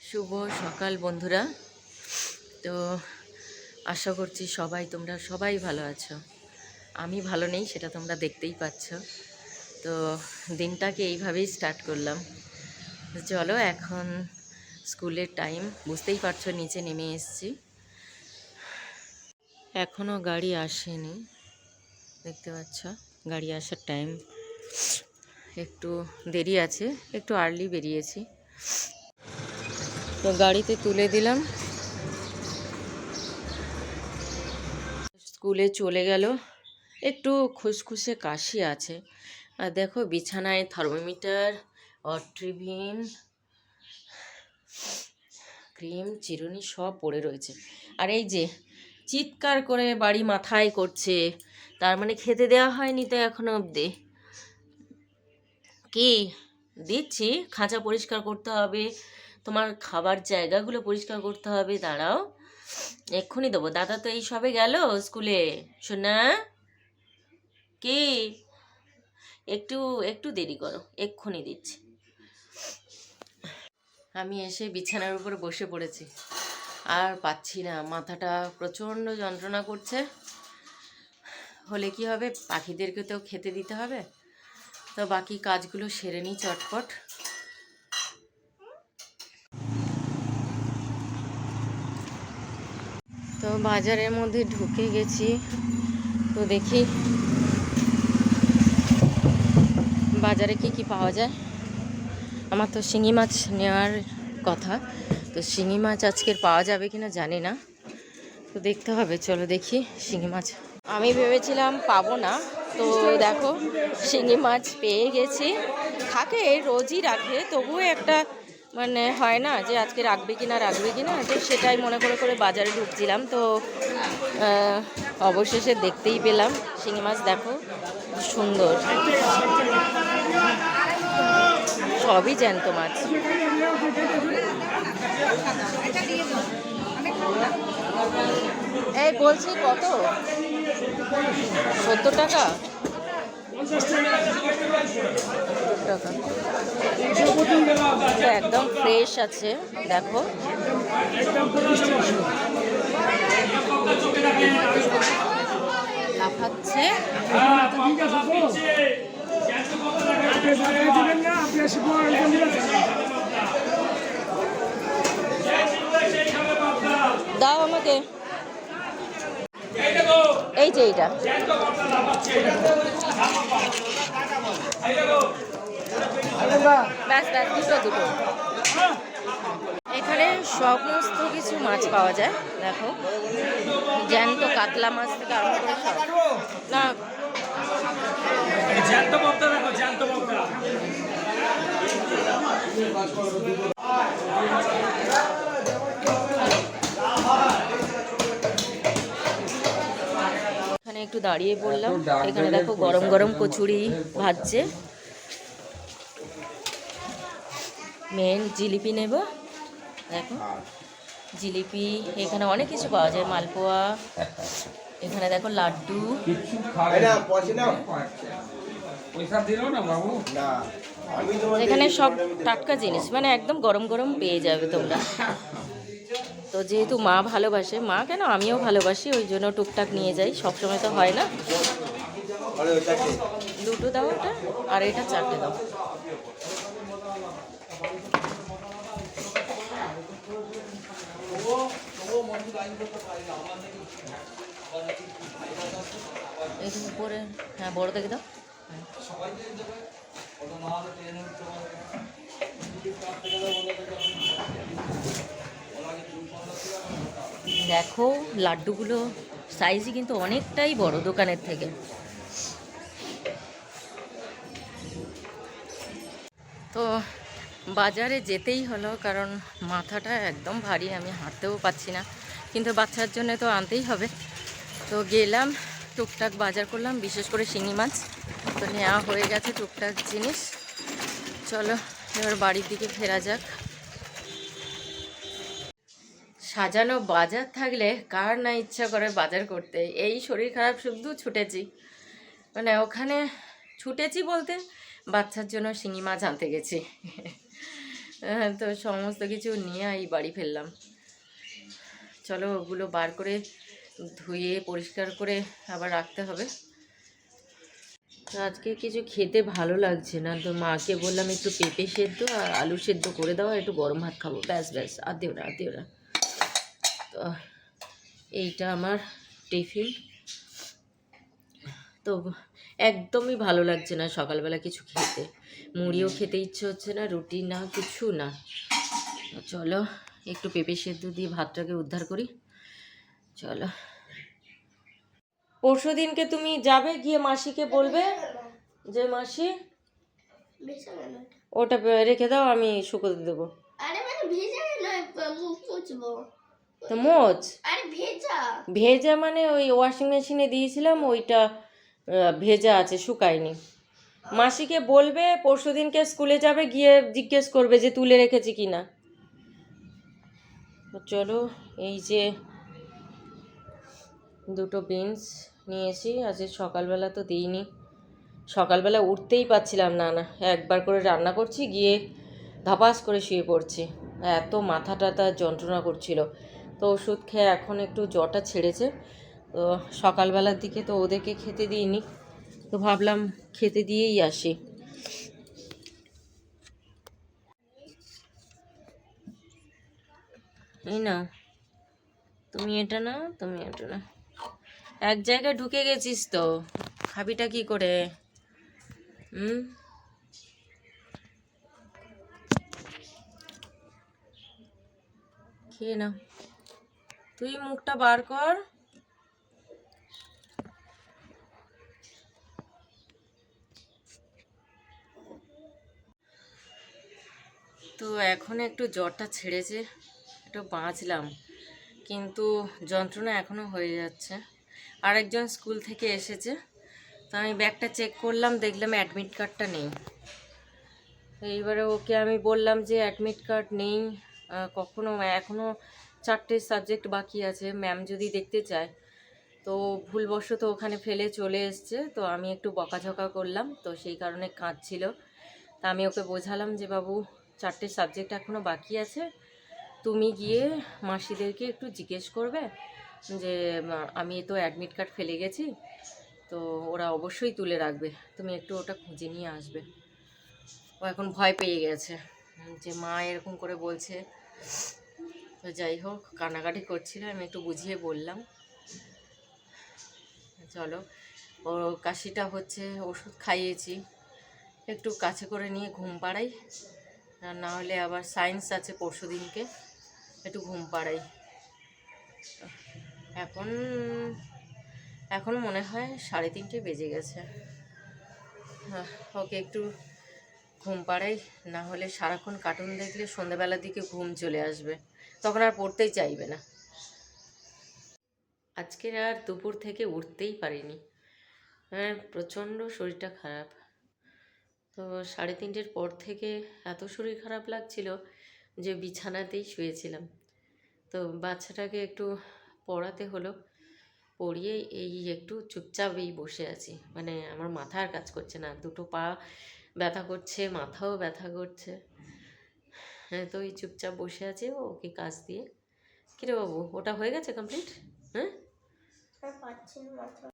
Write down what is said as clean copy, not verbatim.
শুভ সকাল বন্ধুরা। তো আশা করছি তোমরা সবাই ভালো আছো। আমি ভালো নেই, সেটা তোমরা দেখতেই পাচ্ছ। তো দিনটাকে এইভাবেই স্টার্ট করলাম। চলো, এখন স্কুলের টাইম, বুঝতেই পারছো, নিচে নেমে এসেছি। এখনও গাড়ি আসেনি, দেখতে পাচ্ছ গাড়ি আসার টাইম একটু দেরি আছে, একটু আর্লি বেরিয়েছি। তো গাড়িতে তুলে দিলাম, স্কুলে চলে গেল। একটু খুসখুসে কাশি আছে। আর দেখো বিছানায় থার্মোমিটার, অট্রিভিন, ক্রিম, চিরুনি সব পড়ে রয়েছে। আর এই যে চিৎকার করে বাড়ি মাথায় করছে, তার মানে খেতে দেওয়া হয়নি তো এখনো অবধি। কি দিচ্ছি? খাঁচা পরিষ্কার করতে হবে, তোমার খাবার জায়গাগুলো পরিষ্কার করতে হবে। দাঁড়াও, এক্ষুনি দেবো। দাদা তো এই সবে গেল স্কুলে। শোনা, কি একটু একটু দেরি করো, এক্ষুনি দিচ্ছি। আমি এসে বিছানার উপরে বসে পড়েছি, আর পাচ্ছি না, মাথাটা প্রচণ্ড যন্ত্রণা করছে। হলে কি হবে, পাখিদেরকে তো খেতে দিতে হবে। তো বাকি কাজগুলো সেরে নিই চটপট। তো বাজারের মধ্যে ঢুকে গেছি। তো দেখি বাজারে কি কি পাওয়া যায়। আমার তো শিঙি মাছ নেওয়ার কথা, তো শিঙি মাছ আজকের পাওয়া যাবে কিনা জানি না, তো দেখতে হবে। চলো দেখি শিঙি মাছ। আমি ভেবেছিলাম পাবো না, তো দেখো শিঙি মাছ পেয়ে গেছি। থাকে, রোজই রাখে, তবুও একটা মানে হয় না যে আজকে রাখবে কিনা তো সেটাই মনে করে বাজারে ঢুকছিলাম। তো অবশেষে দেখতেই পেলাম শিঙি মাছ। দেখো সুন্দর, সবই জ্যান্ত মাছ। এই বলছি কত? 70 টাকা। একদম ফ্রেশ আছে, দেখো। লাফাচ্ছে। দাও আমাকে, এই যে এইটা। ব্যাস ব্যাস, দুটো। এখানে সমস্ত কিছু মাছ পাওয়া যায়, দেখো। জ্যান্ত কাতলা মাছ থেকে আরম্ভ করে সব। না, এখানে একটু দাঁড়িয়ে পড়লাম। এখানে দেখো গরম গরম কচুরি ভাজছে। মেন জিলিপি নেব, দেখো জিলিপি। এখানে অনেক কিছু পাওয়া যায়, মালপোয়া। এখানে দেখো লাড্ডু। এখানে সব টাটকা জিনিস, মানে একদম গরম গরম পেয়ে যাবে তোমরা। তো যেহেতু মা ভালোবাসে, মা কেন আমিও ভালোবাসি, ওই জন্য টুকটাক নিয়ে যাই, সবসময় তো হয় না। দুটো দাও ওটা, আর এটা 4টে দাও। এই উপরে, হ্যাঁ বড় থেকে দাও। দেখো লাড্ডুগুলো সাইজই কিন্তু অনেকটাই বড় দোকানের থেকে। তো বাজারে যেতেই হলো, কারণ মাথাটা একদম ভারী, আমি হাঁটতেও পাচ্ছি না, কিন্তু বাচ্চার জন্য তো আনতেই হবে। তো গেলাম, টুকটাক বাজার করলাম, বিশেষ করে শিঙি মাছ তো নেওয়া হয়ে গেছে, টুকটাক জিনিস। চলো এবার বাড়ির দিকে ফেরা যাক। সাজানো বাজার থাকলে কার না ইচ্ছা করে বাজার করতে। এই শরীর খারাপ শুধু ছুটেছি, মানে ওখানে ছুটেছি বলতে বাচ্চার জন্য শিঙি মাছ আনতে গেছি। হ্যাঁ, তো সমস্ত কিছু নিয়ে এই বাড়ি ফেললাম। চলো ওগুলো বার করে ধুয়ে পরিষ্কার করে আবার রাখতে হবে। তো আজকে কিছু খেতে ভালো লাগছে না, তো মাকে বললাম একটু পেঁপে সেদ্ধ আর আলু সেদ্ধ করে দাও, একটু গরম ভাত খাবো, ব্যাস ব্যাস, আর দিও না আর দিও না। তো এইটা আমার টিফিন। তো একদমই ভালো লাগছে না সকালবেলা কিছু খেতে, মুড়িও খেতে ইচ্ছে হচ্ছে না, রুটি না, কিছু না। চলো একটু পেঁপে সেদ্ধ দিয়ে ভাতটাকে উদ্ধার করি। চলো, পরশু দিনকে তুমি যাবে, গিয়ে মাসিকে বলবে যে মাসি ওটা রেখে দাও, আমি শুকোতে দেবো। তো মোচ ভেজা মানে ওই ওয়াশিং মেশিনে দিয়েছিলাম, ওইটা ভেজা আছে, শুকায়নি। মাসিকে বলবে পরশু দিনকে স্কুলে যাবে, গিয়ে জিজ্ঞেস করবে যে তুলে রেখেছি কি না। চলো, এই যে দুটো বিনস নিয়েছি, আজকে সকালবেলা তো দিইনি, সকালবেলা উঠতেই পারছিলাম না, না একবার করে রান্না করছি, গিয়ে ধাপাস করে শুয়ে পড়ছি, এত মাথা টাথা যন্ত্রণা করছিল। তো ওষুধ খেয়ে এখন একটু জ্বরটা ছেড়েছে। তো সকালবেলার দিকে তো ওদেরকে খেতে দিইনি, তো ভাবলাম খেতে দিয়েই আসি। এই না, তুমি এটা না, তুমি এটা না, এক জায়গায় ঢুকে গেছিস তো, খাবিটা কি করে? খেয়ে না, তুই মুখটা বার কর। তো এখন একটু জ্বরটা ছেড়েছে, একটু বাঁচলাম, কিন্তু যন্ত্রণা এখনও হয়ে যাচ্ছে। আরেকজন স্কুল থেকে এসেছে, তো আমি ব্যাগটা চেক করলাম, দেখলাম অ্যাডমিট কার্ডটা নেই। এইবারে ওকে আমি বললাম যে অ্যাডমিট কার্ড নেই, কখনো এখনও 4টে সাবজেক্ট বাকি আছে, ম্যাম যদি দেখতে চায়। তো ভুলবশত ওখানে ফেলে চলে এসছে, তো আমি একটু বকাঝকা করলাম, তো সেই কারণে কাঁদছিল। তা আমি ওকে বোঝালাম যে বাবু 4টে সাবজেক্ট এখনও বাকি আছে, তুমি গিয়ে মাসিদেরকে একটু জিজ্ঞেস করবে যে আমি তো অ্যাডমিট কার্ড ফেলে গেছি, তো ওরা অবশ্যই তুলে রাখবে, তুমি একটু ওটা খুঁজে নিয়ে আসবে। ও এখন ভয় পেয়ে গেছে যে মা এরকম করে বলছে। তো যাই হোক, কান্নাকাটি করছিল, আমি একটু বুঝিয়ে বললাম। চলো, ওর কাশিটা হচ্ছে, ওষুধ খাইয়েছি, একটু কাছে করে নিয়ে ঘুম পাড়াই, না হলে আবার সায়েন্স আছে পরশু দিনকে, একটু ঘুম পাড়াই। এখন এখন মনে হয় 3:30 বেজে গেছে। ওকে একটু ঘুম পাড়াই, না হলে সারাক্ষণ কার্টুন দেখলে সন্ধ্যাবেলার দিকে ঘুম চলে আসবে, তখন আর পড়তেই চাইবে না। আজকের আর দুপুর থেকে উঠতেই পারিনি, হ্যাঁ প্রচণ্ড শরীরটা খারাপ। তো 3:30-এর পর থেকে এত শরীর খারাপ লাগছিল যে বিছানাতেই শুয়েছিলাম। তো বাচ্চাটাকে একটু পড়াতে হলো, পড়িয়ে এই একটু চুপচাপ এই বসে আছি, মানে আমার মাথা আর কাজ করছে না, দুটো পা ব্যথা করছে, মাথাও ব্যথা করছে। হ্যাঁ, তো এই চুপচাপ বসে আছি ওকে কাজ দিয়ে। কিরে বাবু, ওটা হয়ে গেছে কমপ্লিট? হ্যাঁ,